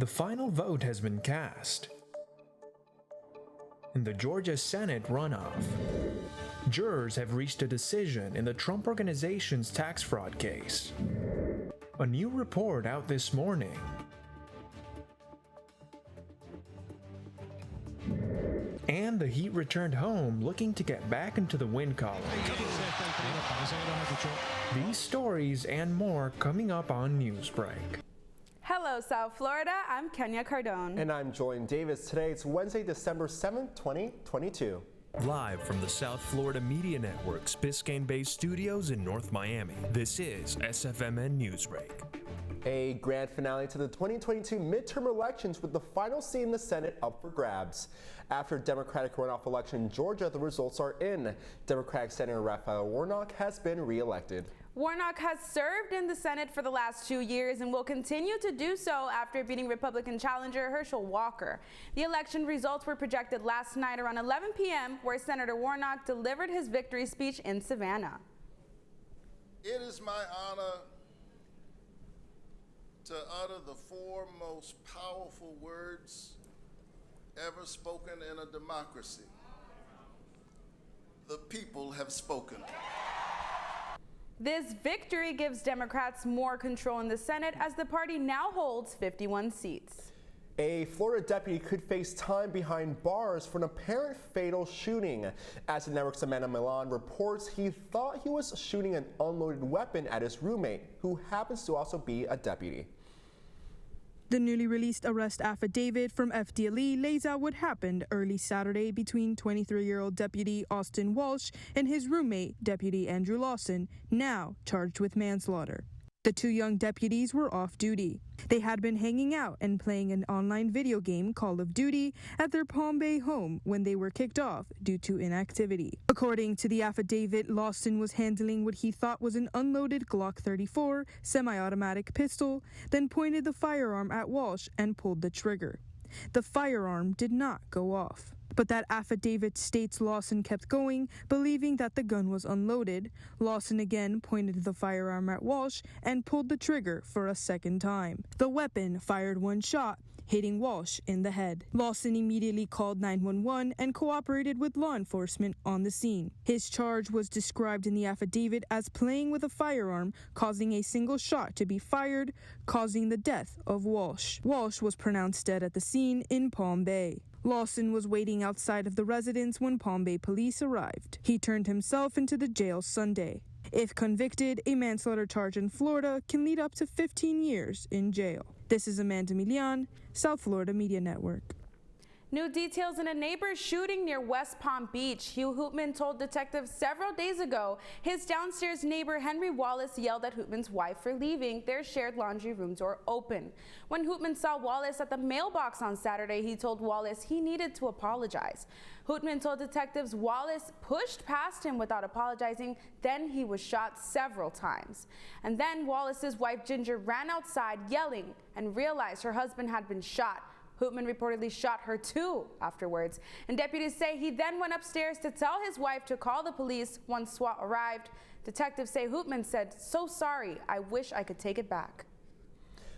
The final vote has been cast. In the Georgia Senate runoff, jurors have reached a decision in the Trump Organization's tax fraud case. A new report out this morning. And the Heat returned home looking to get back into the win column. These stories and more coming up on Newsbreak. Hello, South Florida. I'm Kenya Cardone. And I'm Joyan Davis. Today, it's Wednesday, December 7th, 2022. Live from the South Florida Media Network's Biscayne-based studios in North Miami, this is SFMN Newsbreak. A grand finale to the 2022 midterm elections with the final seat in the Senate up for grabs. After a Democratic runoff election in Georgia, the results are in. Democratic Senator Raphael Warnock has been reelected. Warnock has served in the Senate for the last 2 years and will continue to do so after beating Republican challenger Herschel Walker. The election results were projected last night around 11 p.m., where Senator Warnock delivered his victory speech in Savannah. It is my honor to utter the four most powerful words ever spoken in a democracy. The people have spoken. This victory gives Democrats more control in the Senate as the party now holds 51 seats. A Florida deputy could face time behind bars for an apparent fatal shooting. As the network's Amanda Milan reports, he thought he was shooting an unloaded weapon at his roommate, who happens to also be a deputy. The newly released arrest affidavit from FDLE lays out what happened early Saturday between 23-year-old Deputy Austin Walsh and his roommate, Deputy Andrew Lawson, now charged with manslaughter. The two young deputies were off duty. They had been hanging out and playing an online video game, Call of Duty, at their Palm Bay home when they were kicked off due to inactivity. According to the affidavit, Lawson was handling what he thought was an unloaded Glock 34 semi-automatic pistol, then pointed the firearm at Walsh and pulled the trigger. The firearm did not go off. But that affidavit states Lawson kept going, believing that the gun was unloaded. Lawson again pointed the firearm at Walsh and pulled the trigger for a second time. The weapon fired one shot, hitting Walsh in the head. Lawson immediately called 911 and cooperated with law enforcement on the scene. His charge was described in the affidavit as playing with a firearm, causing a single shot to be fired, causing the death of Walsh. Walsh was pronounced dead at the scene in Palm Bay. Lawson was waiting outside of the residence when Palm Bay police arrived. He turned himself into the jail Sunday. If convicted, a manslaughter charge in Florida can lead up to 15 years in jail. This is Amanda Milan, South Florida Media Network. New details in a neighbor's shooting near West Palm Beach. Hugh Hoopman told detectives several days ago his downstairs neighbor Henry Wallace yelled at Hoopman's wife for leaving their shared laundry room door open. When Hoopman saw Wallace at the mailbox on Saturday, he told Wallace he needed to apologize. Hoopman told detectives Wallace pushed past him without apologizing, then he was shot several times. And then Wallace's wife Ginger ran outside yelling and realized her husband had been shot. Hoopman reportedly shot her too afterwards, and deputies say he then went upstairs to tell his wife to call the police once SWAT arrived. Detectives say Hoopman said, "So sorry, I wish I could take it back."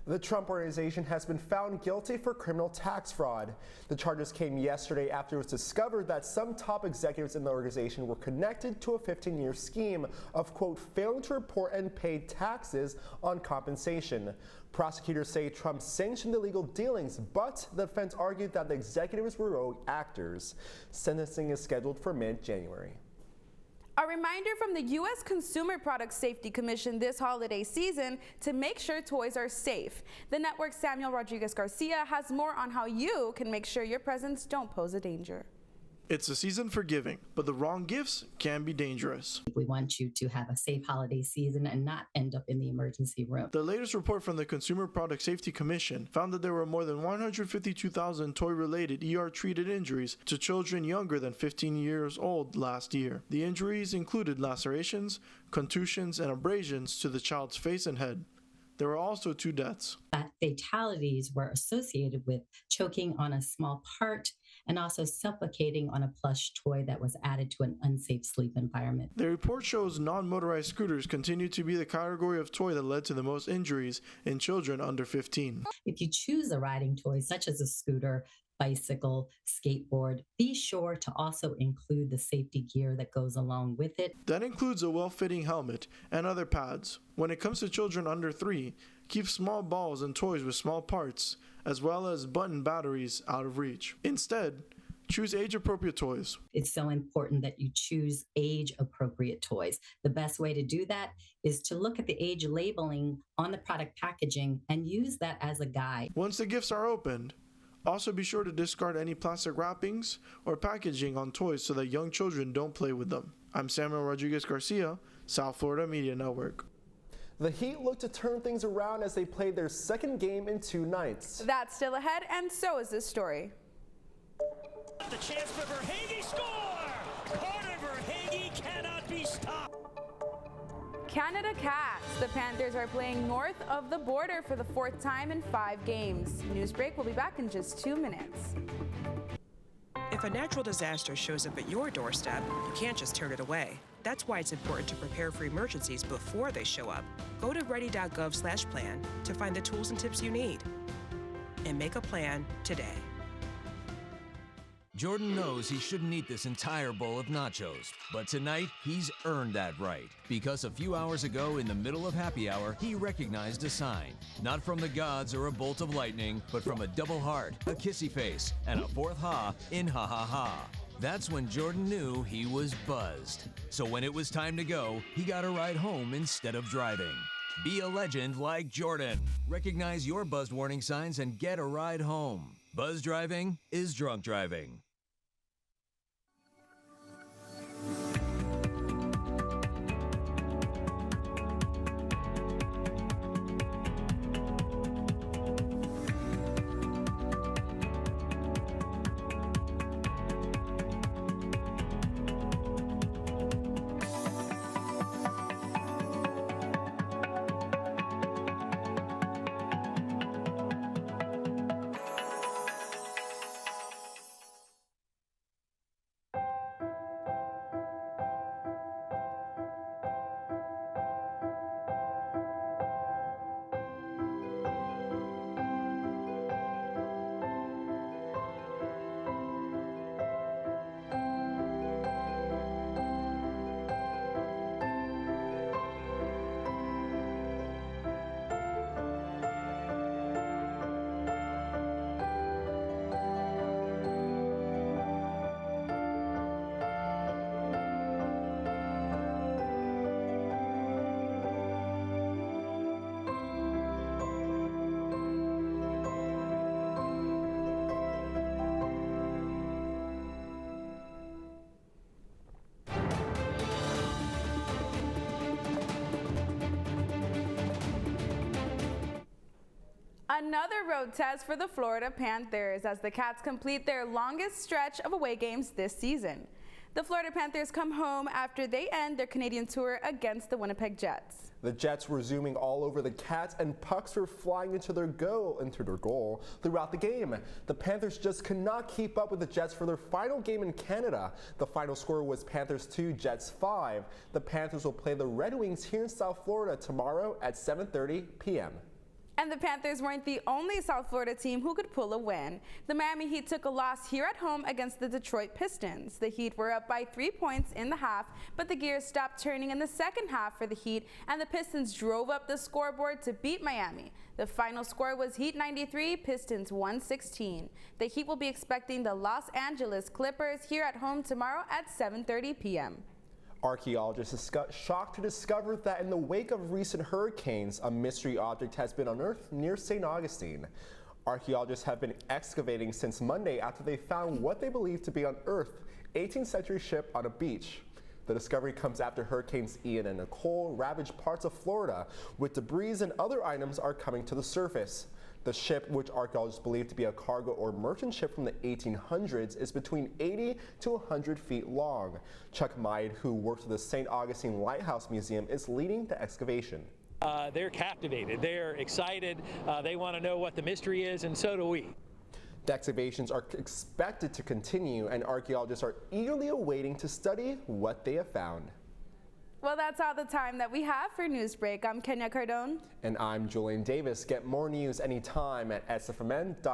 The Trump Organization has been found guilty for criminal tax fraud. The charges came yesterday after it was discovered that some top executives in the organization were connected to a 15-year scheme of, quote, failing to report and pay taxes on compensation. Prosecutors say Trump sanctioned illegal dealings, but the defense argued that the executives were rogue actors. Sentencing is scheduled for mid-January. A reminder from the U.S. Consumer Product Safety Commission this holiday season to make sure toys are safe. The network's Samuel Rodriguez Garcia has more on how you can make sure your presents don't pose a danger. It's a season for giving, but the wrong gifts can be dangerous. We want you to have a safe holiday season and not end up in the emergency room. The latest report from the Consumer Product Safety Commission found that there were more than 152,000 toy-related ER-treated injuries to children younger than 15 years old last year. The injuries included lacerations, contusions, and abrasions to the child's face and head. There were also 2 deaths. Fatalities were associated with choking on a small part and also suffocating on a plush toy that was added to an unsafe sleep environment. The report shows non-motorized scooters continue to be the category of toy that led to the most injuries in children under 15. If you choose a riding toy, such as a scooter, bicycle, skateboard, be sure to also include the safety gear that goes along with it. That includes a well-fitting helmet and other pads. When it comes to children under 3, keep small balls and toys with small parts, as well as button batteries, out of reach. Instead, choose age-appropriate toys. It's so important that you choose age-appropriate toys. The best way to do that is to look at the age labeling on the product packaging and use that as a guide. Once the gifts are opened, also be sure to discard any plastic wrappings or packaging on toys so that young children don't play with them. I'm Samuel Rodriguez Garcia, South Florida Media Network. The Heat look to turn things around as they played their second game in 2 nights. That's still ahead, and so is this story. The chance for Verhaeghe, score! Carter Verhaeghe cannot be stopped. Canada Cats. The Panthers are playing north of the border for the 4th time in 5 games. Newsbreak will be back in just 2 minutes. If a natural disaster shows up at your doorstep, you can't just turn it away. That's why it's important to prepare for emergencies before they show up. Go to ready.gov/plan to find the tools and tips you need. And make a plan today. Jordan knows he shouldn't eat this entire bowl of nachos, but tonight he's earned that right. Because a few hours ago, in the middle of happy hour, he recognized a sign. Not from the gods or a bolt of lightning, but from a double heart, a kissy face, and a 4th ha in ha ha ha. That's when Jordan knew he was buzzed. So when it was time to go, he got a ride home instead of driving. Be a legend like Jordan. Recognize your buzzed warning signs and get a ride home. Buzz driving is drunk driving. Another road test for the Florida Panthers as the Cats complete their longest stretch of away games this season. The Florida Panthers come home after they end their Canadian tour against the Winnipeg Jets. The Jets were zooming all over the Cats, and pucks were flying into their goal throughout the game. The Panthers just could not keep up with the Jets for their final game in Canada. The final score was Panthers 2, Jets 5. The Panthers will play the Red Wings here in South Florida tomorrow at 7:30 p.m. And the Panthers weren't the only South Florida team who could pull a win. The Miami Heat took a loss here at home against the Detroit Pistons. The Heat were up by 3 points in the half, but the gears stopped turning in the second half for the Heat, and the Pistons drove up the scoreboard to beat Miami. The final score was Heat 93, Pistons 116. The Heat will be expecting the Los Angeles Clippers here at home tomorrow at 7:30 p.m. Archaeologists are shocked to discover that in the wake of recent hurricanes, a mystery object has been unearthed near St. Augustine. Archaeologists have been excavating since Monday after they found what they believe to be unearthed 18th century ship on a beach. The discovery comes after Hurricanes Ian and Nicole ravaged parts of Florida, with debris and other items are coming to the surface. The ship, which archaeologists believe to be a cargo or merchant ship from the 1800s, is between 80 to 100 feet long. Chuck Mead, who works at the St. Augustine Lighthouse Museum, is leading the excavation. They're captivated. They're excited. They want to know what the mystery is, and so do we. The excavations are expected to continue, and archaeologists are eagerly awaiting to study what they have found. Well, that's all the time that we have for Newsbreak. I'm Kenya Cardone. And I'm Julian Davis. Get more news anytime at sfmn.fiu.edu.